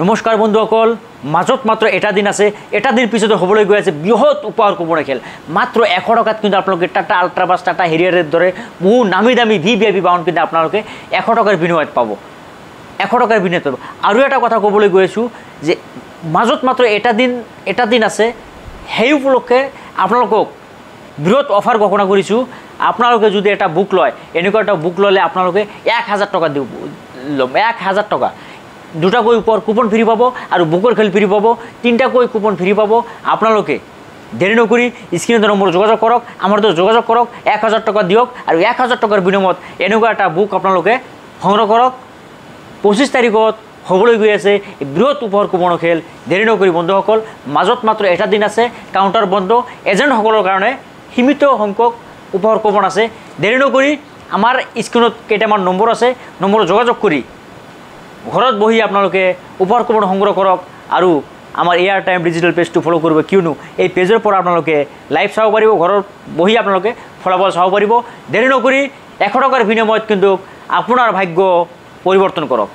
নমস্কাৰ বন্ধুসকল, মাজত মাত্ৰ এটা দিন আছে। এটা দিন পিছতে হ'বলৈ গৈ আছে বৃহৎ উপহাৰ কুপনৰ খেল। মাত্ৰ 100 টকাত কিন্তু আপোনালোকে টাটা আল্ট্ৰা বাছ, টাটা হেৰিয়াৰৰ দৰে বহু নামী দামী ভিভিআইপি বাহন কিন্তু আপোনালোকে 100 টকাৰ বিনিময়ত পাব। 100 টকাৰ বিনিময়ত পাব। আৰু এটা কথা ক'বলৈ গৈ আছোঁ যে মাজত মাত্ৰ এটা দিন আছে। সেই উপলক্ষে আপোনালোকক বৃহৎ অফাৰ ঘোষণা কৰিছোঁ। আপোনালোকে যদি এটা বুক লয়, এনেকুৱা এটা বুক ল'লে আপোনালোকে 1000 টকা দিব, 1000 টকা। দুটাকৈ উপহাৰ কুপন ফ্ৰী পাব আৰু বুকৰ খেল ফ্ৰী পাব। 3টাকৈ কুপন ফ্ৰী পাব। আপোনালোকে দেৰি নকৰি স্ক্ৰীণৰ নম্বৰ যোগাযোগ কৰক, আমাৰ লগত যোগাযোগ কৰক, 1000 টকা দিয়ক আৰু 1000 টকাৰ বিনিময়ত এনেকুৱা এটা বুক আপোনালোকে সংগ্ৰহ কৰক। 25 তাৰিখত হ'বলৈ গৈ আছে বৃহৎ উপহাৰ কুপনৰ খেল। দেৰি নকৰি বন্ধুসকল, মাজত মাত্ৰ এটা দিন আছে। কাউণ্টাৰ বন্ধ। এজেণ্টসকলৰ কাৰণে সীমিত সংখ্যক উপহাৰ কুপন আছে। দেৰি নকৰি আমাৰ স্ক্ৰীণত কেইটামান নম্বৰ আছে, নম্বৰত যোগাযোগ কৰি ঘৰত বহি আপোনালোকে উপহাৰ কুপন সংগ্ৰহ কৰক আৰু আমাৰ এয়াৰ টাইম ডিজিটেল পেজটো ফ'ল' কৰিব। কিয়নো এই পেজৰ পৰা আপোনালোকে লাইভ চাব পাৰিব, ঘৰত বহি আপোনালোকে ফলাফল চাব পাৰিব। দেৰি নকৰি 100 টকাৰ বিনিময়ত কিন্তু আপোনাৰ ভাগ্য পৰিৱৰ্তন কৰক।